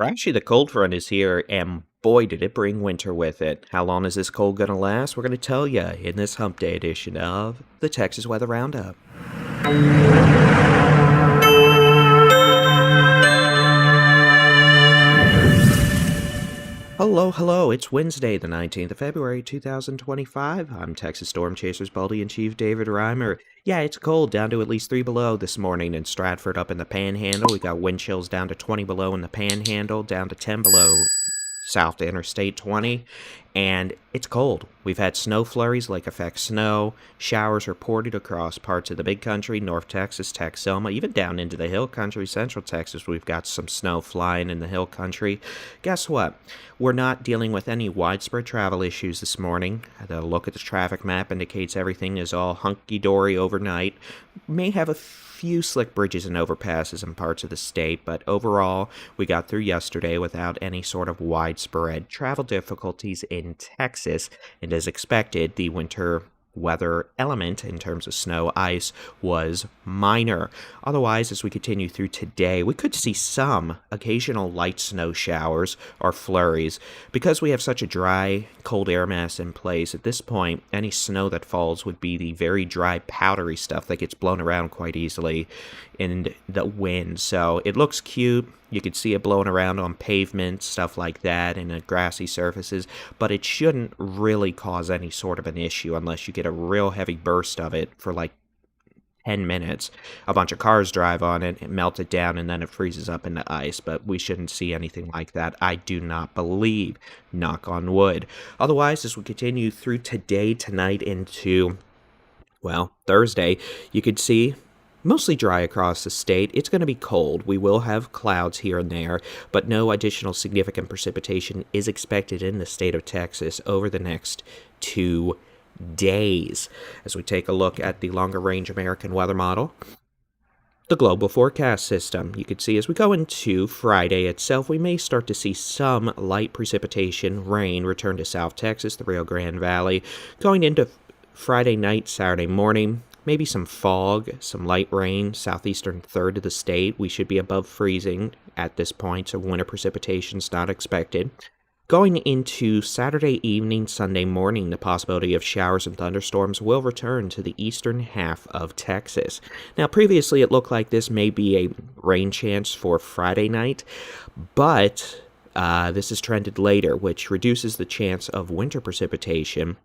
Crashy the Cold Front is here, and boy, did it bring winter with it. How long is this cold gonna last? We're gonna tell you in this Hump Day edition of the Texas Weather Roundup. Hello, it's Wednesday, the 19th of February, 2025. I'm Texas Storm Chasers Baldy-in-Chief David Reimer. Yeah, it's cold, down to at least 3 below this morning in Stratford up in the Panhandle. We got wind chills down to 20 below in the Panhandle, down to 10 below south to Interstate 20, and it's cold. We've had snow flurries, lake effect snow, showers reported across parts of the big country, North Texas, Texoma, even down into the hill country, Central Texas. We've got some snow flying in the hill country. Guess what? We're not dealing with any widespread travel issues this morning. The look at the traffic map indicates everything is all hunky-dory overnight. May have a few slick bridges and overpasses in parts of the state, but overall, we got through yesterday without any sort of widespread travel difficulties in Texas, and as expected, the winter weather element in terms of snow, ice was minor. Otherwise, as we continue through today, we could see some occasional light snow showers or flurries. Because we have such a dry, cold air mass in place, at this point, any snow that falls would be the very dry, powdery stuff that gets blown around quite easily in the wind. So it looks cute. You could see it blowing around on pavement, stuff like that, and grassy surfaces, but it shouldn't really cause any sort of an issue unless you get a real heavy burst of it for like 10 minutes. A bunch of cars drive on it, melt it down, and then it freezes up into ice, but we shouldn't see anything like that. I do not believe, knock on wood. Otherwise, as we continue through today, tonight, into, well, Thursday, you could see mostly dry across the state. It's going to be cold. We will have clouds here and there, but no additional significant precipitation is expected in the state of Texas over the next 2 days. As we take a look at the longer range American weather model, the global forecast system, you can see as we go into Friday itself, we may start to see some light precipitation, rain return to South Texas, the Rio Grande Valley. Going into Friday night, Saturday morning, maybe some fog, some light rain, southeastern third of the state. We should be above freezing at this point, so winter precipitation's not expected. Going into Saturday evening, Sunday morning, the possibility of showers and thunderstorms will return to the eastern half of Texas. Now, previously it looked like this may be a rain chance for Friday night, but this is trended later, which reduces the chance of winter precipitation,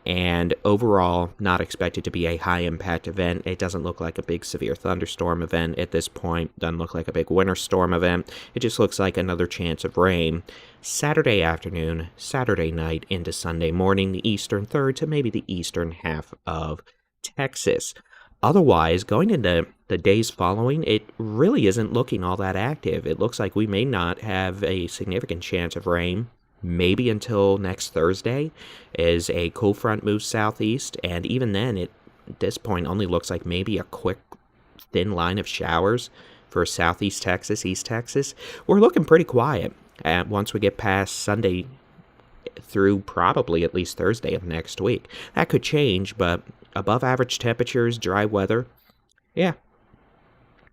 and overall not expected to be a high impact event. It doesn't look like a big severe thunderstorm event at this point. Doesn't look like a big winter storm event. It just looks like another chance of rain Saturday afternoon, Saturday night into Sunday morning, the eastern third to maybe the eastern half of Texas. Otherwise, going into the days following, it really isn't looking all that active. It looks like we may not have a significant chance of rain, maybe until next Thursday, as a cold front moves southeast, and even then, it at this point only looks like maybe a quick, thin line of showers for southeast Texas, East Texas. We're looking pretty quiet once we get past Sunday through probably at least Thursday of next week. That could change, but above average temperatures, dry weather, yeah.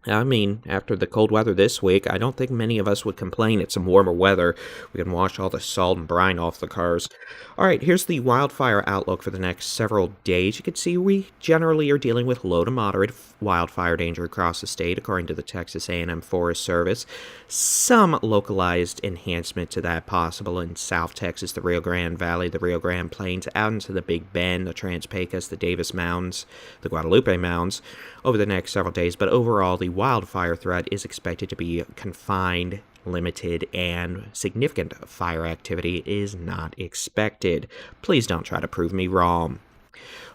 I mean, after the cold weather this week, I don't think many of us would complain at some warmer weather. We can wash all the salt and brine off the cars. All right, here's the wildfire outlook for the next several days. You can see we generally are dealing with low to moderate wildfire danger across the state, according to the Texas A&M Forest Service. Some localized enhancement to that possible in South Texas, the Rio Grande Valley, the Rio Grande Plains, out into the Big Bend, the Trans-Pecos, the Davis Mountains, the Guadalupe Mountains over the next several days. But overall, the wildfire threat is expected to be confined, limited, and significant fire activity is not expected. Please don't try to prove me wrong.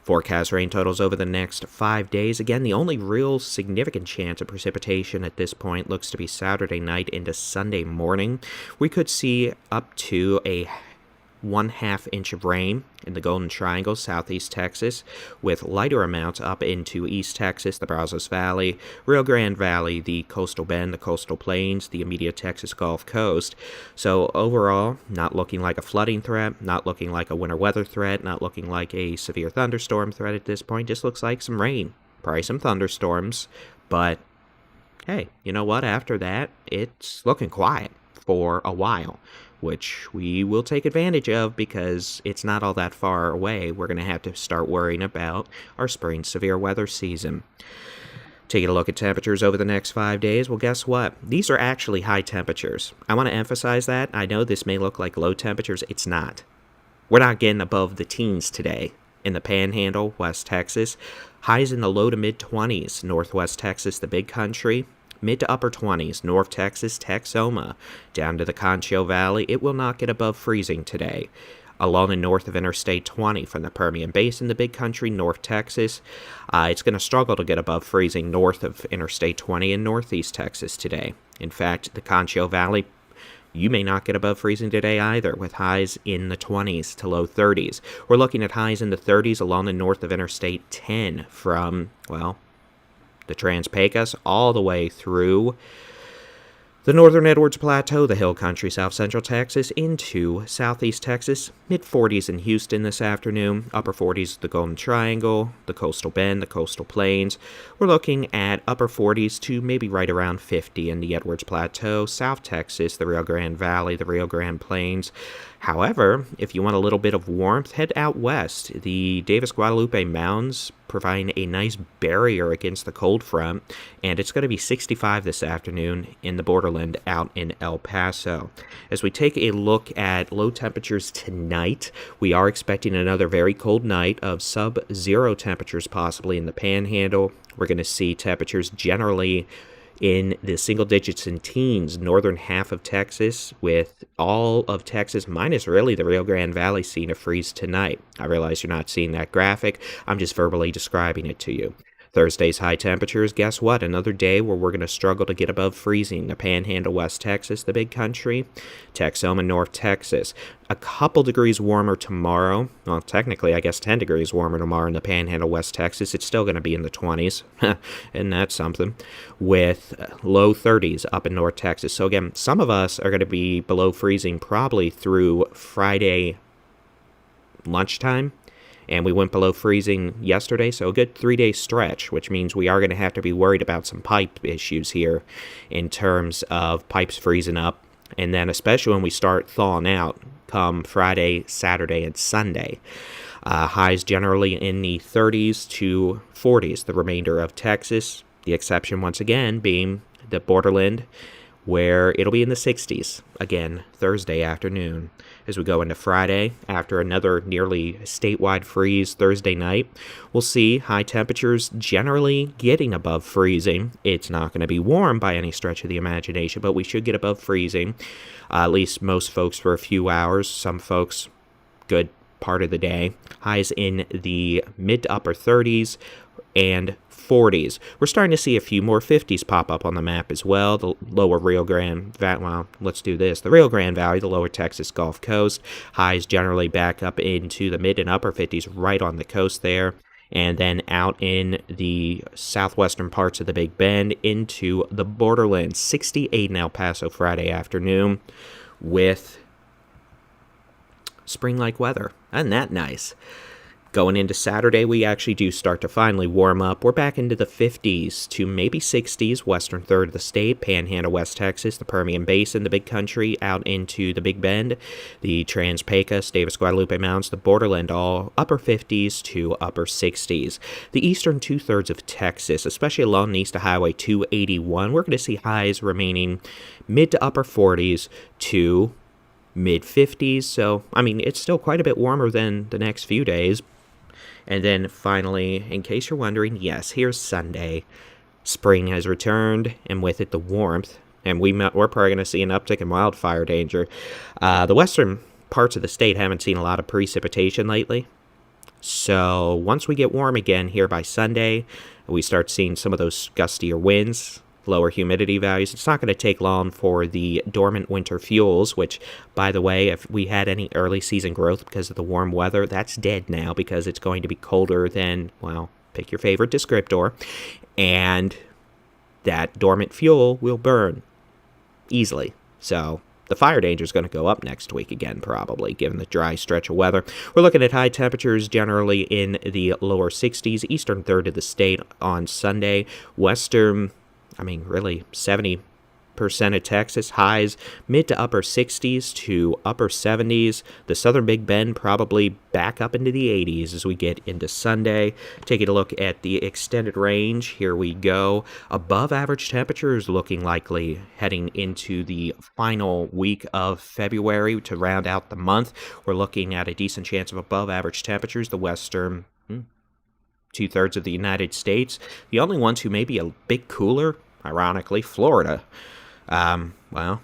Forecast rain totals over the next 5 days. Again, the only real significant chance of precipitation at this point looks to be Saturday night into Sunday morning. We could see up to a 1/2 inch of rain in the Golden Triangle, southeast Texas, with lighter amounts up into East Texas, the Brazos Valley, Rio Grande Valley, the Coastal Bend, the Coastal Plains, the immediate Texas Gulf Coast. So overall, not looking like a flooding threat, not looking like a winter weather threat, not looking like a severe thunderstorm threat at this point. Just looks like some rain, probably some thunderstorms, but hey, you know what? After that, it's looking quiet for a while, which we will take advantage of because it's not all that far away. We're going to have to start worrying about our spring severe weather season. Taking a look at temperatures over the next 5 days, well, guess what? These are actually high temperatures. I want to emphasize that. I know this may look like low temperatures. It's not. We're not getting above the teens today. In the Panhandle, West Texas, highs in the low to mid-20s. Northwest Texas, the big country, mid to upper 20s. North Texas, Texoma, down to the Concho Valley, it will not get above freezing today. Along and north of Interstate 20 from the Permian Basin, the big country, North Texas, it's going to struggle to get above freezing north of Interstate 20 in northeast Texas today. In fact, the Concho Valley, you may not get above freezing today either, with highs in the 20s to low 30s. We're looking at highs in the 30s along the north of Interstate 10 from, well, the Trans-Pecos all the way through the northern Edwards Plateau, the hill country, south central Texas, into southeast Texas, mid-40s in Houston this afternoon, upper 40s the Golden Triangle, the Coastal Bend, the Coastal Plains. We're looking at upper 40s to maybe right around 50 in the Edwards Plateau, south Texas, the Rio Grande Valley, the Rio Grande Plains. However, if you want a little bit of warmth, head out west. The Davis-Guadalupe Mountains providing a nice barrier against the cold front, and it's going to be 65 this afternoon in the borderland out in El Paso. As we take a look at low temperatures tonight, we are expecting another very cold night of sub-zero temperatures possibly in the Panhandle. We're going to see temperatures generally in the single digits and teens, northern half of Texas, with all of Texas, minus really the Rio Grande Valley, seeing a freeze tonight. I realize you're not seeing that graphic. I'm just verbally describing it to you. Thursday's high temperatures, guess what? Another day where we're going to struggle to get above freezing. The Panhandle, West Texas, the big country, Texoma, North Texas. A couple degrees warmer tomorrow. Well, technically, I guess 10 degrees warmer tomorrow in the Panhandle, West Texas. It's still going to be in the 20s. Isn't that something? With low 30s up in North Texas. So again, some of us are going to be below freezing probably through Friday lunchtime. And we went below freezing yesterday, so a good 3-day stretch, which means we are going to have to be worried about some pipe issues here in terms of pipes freezing up. And then especially when we start thawing out come Friday, Saturday, and Sunday. Highs generally in the 30s to 40s, the remainder of Texas. The exception, once again, being the borderland, where it'll be in the 60s, again, Thursday afternoon. As we go into Friday, after another nearly statewide freeze Thursday night, we'll see high temperatures generally getting above freezing. It's not going to be warm by any stretch of the imagination, but we should get above freezing, at least most folks for a few hours, some folks good part of the day. Highs in the mid to upper 30s and 40s. We're starting to see a few more 50s pop up on the map as well. The lower Rio Grande Valley, well, let's do this. The Rio Grande Valley, the lower Texas Gulf Coast, highs generally back up into the mid and upper 50s right on the coast there. And then out in the southwestern parts of the Big Bend into the borderlands. 68 in El Paso Friday afternoon with spring-like weather. Isn't that nice? Going into Saturday, we actually do start to finally warm up. We're back into the 50s to maybe 60s, western third of the state, Panhandle, West Texas, the Permian Basin, the big country, out into the Big Bend, the Trans-Pecos, Davis-Guadalupe Mountains, the borderland, all upper 50s to upper 60s. The eastern two-thirds of Texas, especially along the east of Highway 281, we're going to see highs remaining mid to upper 40s to mid-50s. So, I mean, it's still quite a bit warmer than the next few days. And then finally, in case you're wondering, yes, here's Sunday. Spring has returned, and with it the warmth. And we're probably going to see an uptick in wildfire danger. The western parts of the state haven't seen a lot of precipitation lately. So once we get warm again here by Sunday, we start seeing some of those gustier winds, lower humidity values. It's not going to take long for the dormant winter fuels, which, by the way, if we had any early season growth because of the warm weather, that's dead now because it's going to be colder than, well, pick your favorite descriptor, and that dormant fuel will burn easily. So the fire danger is going to go up next week again, probably, given the dry stretch of weather. We're looking at high temperatures generally in the lower 60s, eastern third of the state on Sunday, western, I mean, really 70% 50% of Texas. Highs mid to upper 60s to upper 70s. The southern Big Bend probably back up into the 80s as we get into Sunday. Taking a look at the extended range, here we go. Above average temperatures looking likely heading into the final week of February to round out the month. We're looking at a decent chance of above average temperatures. The western two-thirds of the United States. The only ones who may be a bit cooler, ironically, Florida. Well,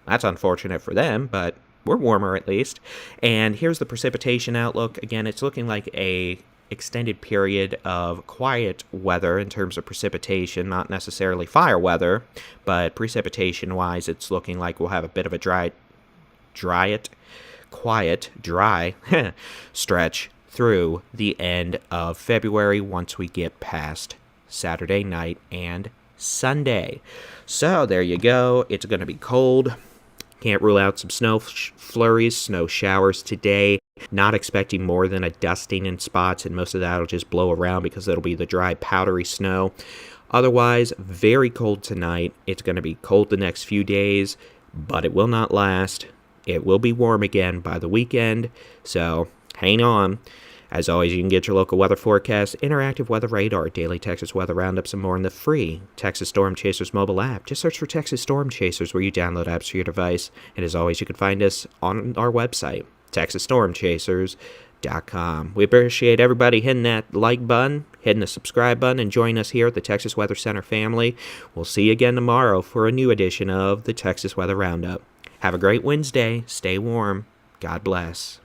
that's unfortunate for them, but we're warmer at least. And here's the precipitation outlook. Again, it's looking like a extended period of quiet weather in terms of precipitation, not necessarily fire weather, but precipitation-wise, it's looking like we'll have a bit of a dry stretch through the end of February once we get past Saturday night and Sunday. So there you go. It's going to be cold. Can't rule out some snow flurries, snow showers today. Not expecting more than a dusting in spots, and most of that will just blow around because it'll be the dry, powdery snow. Otherwise, very cold tonight. It's going to be cold the next few days, but it will not last. It will be warm again by the weekend, so hang on. As always, you can get your local weather forecast, interactive weather radar, daily Texas weather roundups, and more in the free Texas Storm Chasers mobile app. Just search for Texas Storm Chasers where you download apps for your device. And as always, you can find us on our website, TexasStormChasers.com. We appreciate everybody hitting that like button, hitting the subscribe button, and joining us here at the Texas Weather Center family. We'll see you again tomorrow for a new edition of the Texas Weather Roundup. Have a great Wednesday. Stay warm. God bless.